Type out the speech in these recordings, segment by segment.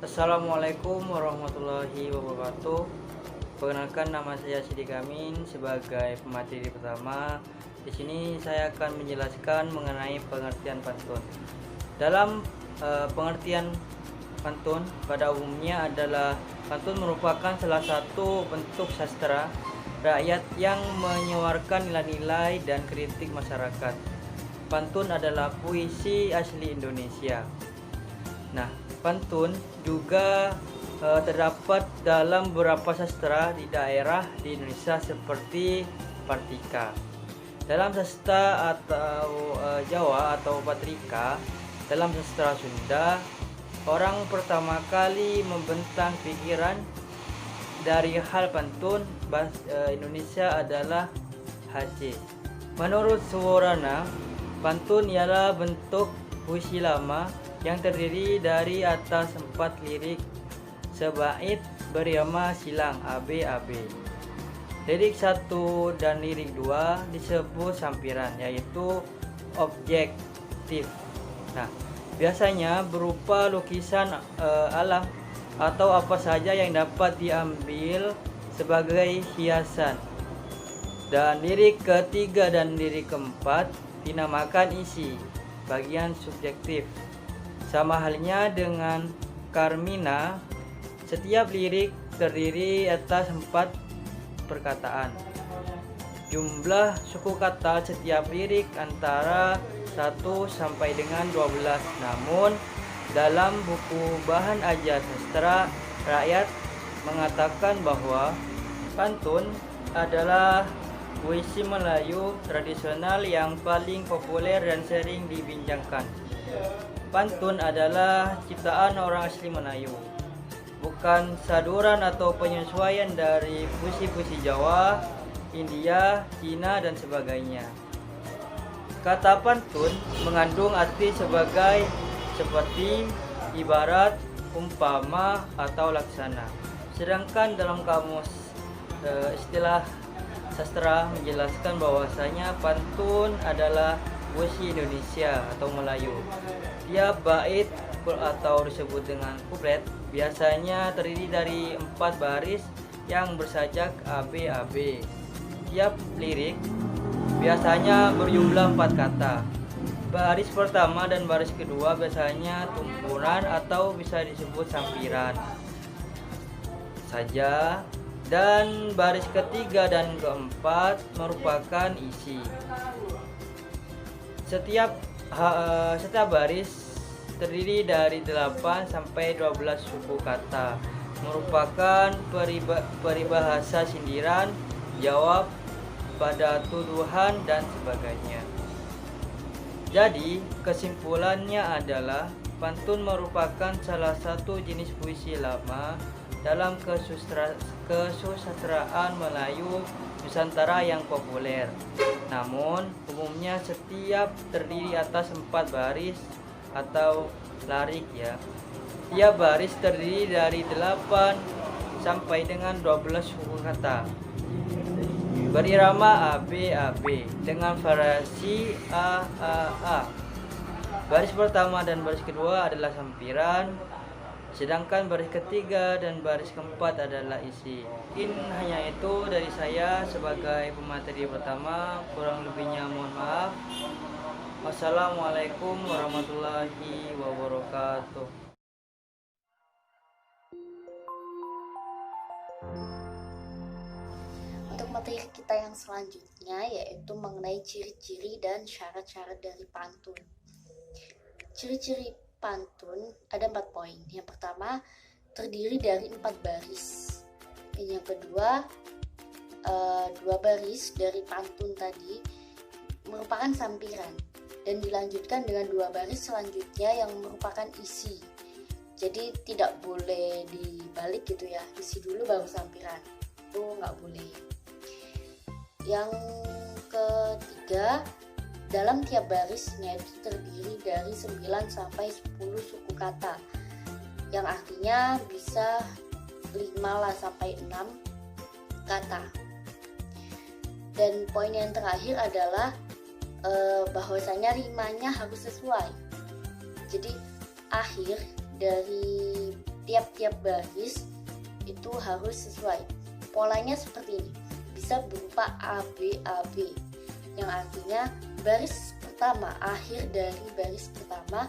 Assalamualaikum warahmatullahi wabarakatuh. Perkenalkan, nama saya Sidik Amin sebagai pemateri pertama. Di sini saya akan menjelaskan mengenai pengertian pantun. Dalam pengertian pantun pada umumnya adalah pantun merupakan salah satu bentuk sastra rakyat yang menyuarakan nilai-nilai dan kritik masyarakat. Pantun adalah puisi asli Indonesia. Nah, pantun juga terdapat dalam beberapa sastra di daerah di Indonesia seperti Partika. Dalam sastra atau Jawa atau Patrika, dalam sastra Sunda, orang pertama kali membentang pikiran dari hal pantun Indonesia adalah HC. Menurut Suworana, pantun ialah bentuk puisi lama yang terdiri dari atas 4 lirik sebait berirama silang ABAB. Lirik 1 dan lirik 2 disebut sampiran, yaitu objektif. Nah, biasanya berupa lukisan alam atau apa saja yang dapat diambil sebagai hiasan. Dan lirik ketiga dan lirik keempat dinamakan isi, bagian subjektif. Sama halnya dengan Carmina, setiap lirik terdiri atas 4 perkataan. Jumlah suku kata setiap lirik antara 1 sampai dengan 12. Namun, dalam buku Bahan Ajar Sastra Rakyat mengatakan bahwa pantun adalah puisi Melayu tradisional yang paling populer dan sering dibincangkan. Pantun adalah ciptaan orang asli Melayu, bukan saduran atau penyesuaian dari puisi-puisi Jawa, India, Cina, dan sebagainya. Kata pantun mengandung arti seperti, ibarat, umpama, atau laksana. Sedangkan dalam kamus istilah sastra menjelaskan bahwasanya pantun adalah puisi Indonesia atau Melayu. Tiap bait atau disebut dengan kuplet biasanya terdiri dari 4 baris yang bersajak ABAB. Tiap lirik biasanya berjumlah 4 kata. Baris pertama dan baris kedua biasanya tumpuran atau bisa disebut sampiran saja, dan baris ketiga dan keempat merupakan isi. Setiap baris terdiri dari 8 sampai 12 suku kata, merupakan peribahasa sindiran, jawab pada tuduhan, dan sebagainya. Jadi, kesimpulannya adalah pantun merupakan salah satu jenis puisi lama dalam kesusastraan Melayu Nusantara yang populer. Namun, umumnya setiap terdiri atas 4 baris atau larik ya. Tiap baris terdiri dari 8 sampai dengan 12 suku kata. Berirama ABAB dengan variasi AAA. Baris pertama dan baris kedua adalah sampiran, sedangkan baris ketiga dan baris keempat adalah isi. Mungkin hanya itu dari saya sebagai pemateri pertama, kurang lebihnya mohon maaf. Wassalamualaikum warahmatullahi wabarakatuh. Untuk materi kita yang selanjutnya yaitu mengenai ciri-ciri dan syarat-syarat dari pantun. Ciri-ciri pantun ada 4 poin. Yang pertama, terdiri dari 4 baris. Yang kedua, 2 baris dari pantun tadi merupakan sampiran dan dilanjutkan dengan 2 baris selanjutnya yang merupakan isi. Jadi tidak boleh dibalik gitu ya, isi dulu baru sampiran, itu nggak boleh. Yang ketiga, dalam tiap barisnya itu terdiri dari 9 sampai 10 suku kata, yang artinya bisa 5 sampai 6 kata. Dan poin yang terakhir adalah bahwasanya rimanya harus sesuai. Jadi akhir dari tiap-tiap baris itu harus sesuai. Polanya seperti ini, bisa berupa ABAB, yang artinya baris pertama, akhir dari baris pertama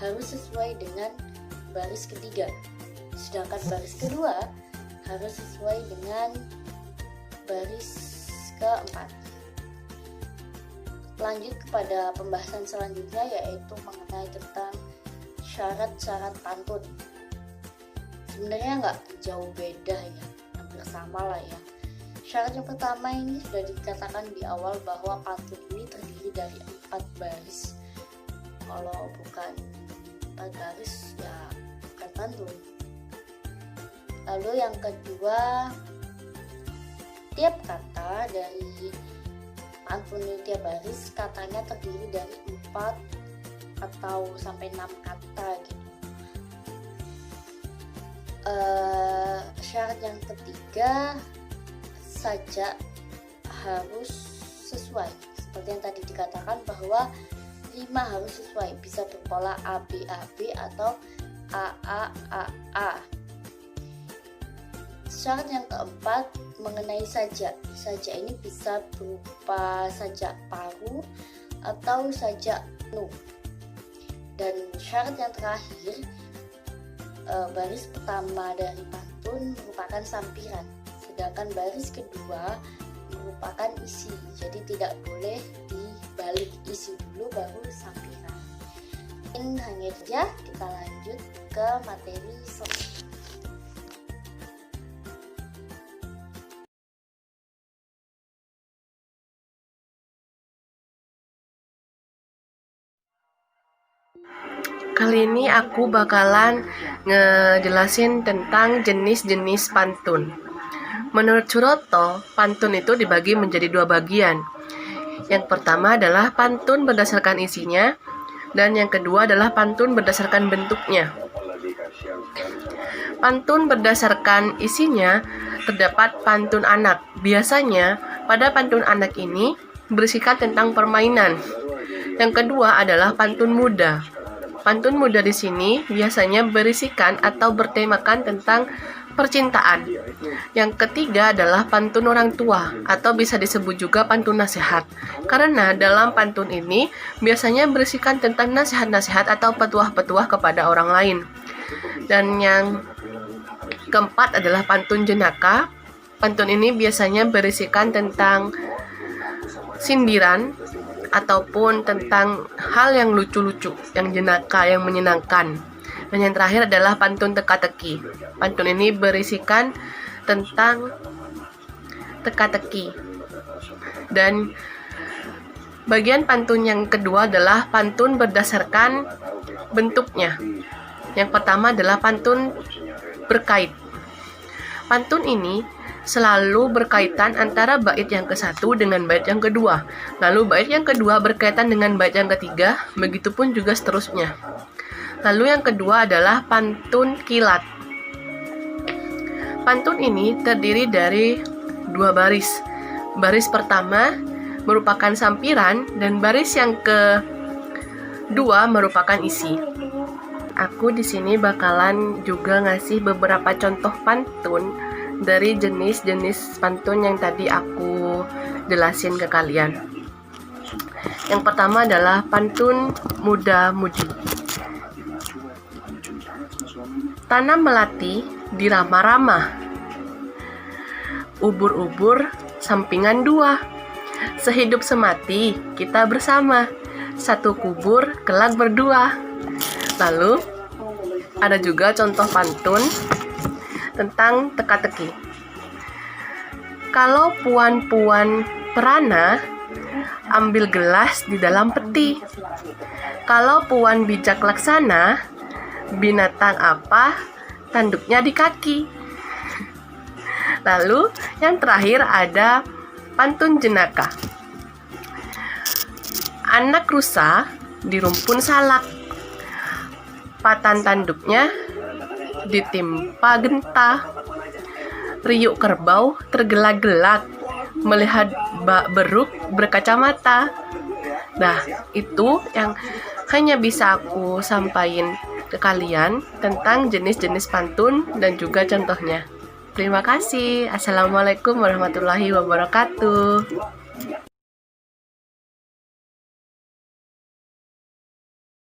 harus sesuai dengan baris ketiga, sedangkan baris kedua harus sesuai dengan baris keempat. Lanjut kepada pembahasan selanjutnya, yaitu mengenai tentang syarat-syarat pantun. Sebenarnya nggak jauh beda ya, hampir sama lah ya. Syarat yang pertama ini sudah dikatakan di awal bahwa pantun ini terdiri dari 4 baris. Kalau bukan 4 baris ya bukan pantun. Lalu yang kedua, tiap kata dari pantun ini, tiap baris katanya terdiri dari 4 atau sampai 6 kata gitu. Syarat yang ketiga, sajak harus sesuai, seperti yang tadi dikatakan bahwa rima harus sesuai, bisa berpola ABAB atau AAAA. Syarat yang keempat mengenai sajak. Sajak ini bisa berupa sajak paru atau sajak penuh. Dan syarat yang terakhir, baris pertama dari pantun merupakan sampiran, sedangkan baris kedua merupakan isi. Jadi tidak boleh dibalik, isi dulu baru sampiran. Ini hanya saja, kita lanjut ke materi selanjutnya. Kali ini aku bakalan ngejelasin tentang jenis-jenis pantun. Menurut Suroto, pantun itu dibagi menjadi 2 bagian. Yang pertama adalah pantun berdasarkan isinya, dan yang kedua adalah pantun berdasarkan bentuknya. Pantun berdasarkan isinya terdapat pantun anak. Biasanya pada pantun anak ini berisikan tentang permainan. Yang kedua adalah pantun muda. Pantun muda di sini biasanya berisikan atau bertemakan tentang percintaan. Yang ketiga adalah pantun orang tua atau bisa disebut juga pantun nasihat. Karena dalam pantun ini biasanya berisikan tentang nasihat-nasihat atau petuah-petuah kepada orang lain. Dan yang keempat adalah pantun jenaka. Pantun ini biasanya berisikan tentang sindiran ataupun tentang hal yang lucu-lucu, yang jenaka, yang menyenangkan. Dan yang terakhir adalah pantun teka-teki. Pantun ini berisikan tentang teka-teki. Dan bagian pantun yang kedua adalah pantun berdasarkan bentuknya. Yang pertama adalah pantun berkait. Pantun ini selalu berkaitan antara bait yang ke-1 dengan bait yang kedua. Lalu bait yang kedua berkaitan dengan bait yang ketiga, begitupun juga seterusnya. Lalu yang kedua adalah pantun kilat. Pantun ini terdiri dari 2 baris. Baris pertama merupakan sampiran dan baris yang kedua merupakan isi. Aku di sini bakalan juga ngasih beberapa contoh pantun dari jenis-jenis pantun yang tadi aku jelasin ke kalian. Yang pertama adalah pantun muda-mudi. Tanam melati di rama-rama, ubur-ubur sampingan 2, sehidup semati kita bersama, satu kubur kelak berdua. Lalu ada juga contoh pantun tentang teka-teki. Kalau puan-puan perana, ambil gelas di dalam peti. Kalau puan bijak laksana, binatang apa tanduknya di kaki. Lalu yang terakhir ada pantun jenaka. Anak rusa di rumpun salak, patan tanduknya ditimpa genta. Riuk kerbau tergelak-gelak melihat bak beruk berkacamata. Nah, itu yang hanya bisa aku sampaikan ke kalian tentang jenis-jenis pantun dan juga contohnya. Terima kasih. Assalamualaikum warahmatullahi wabarakatuh.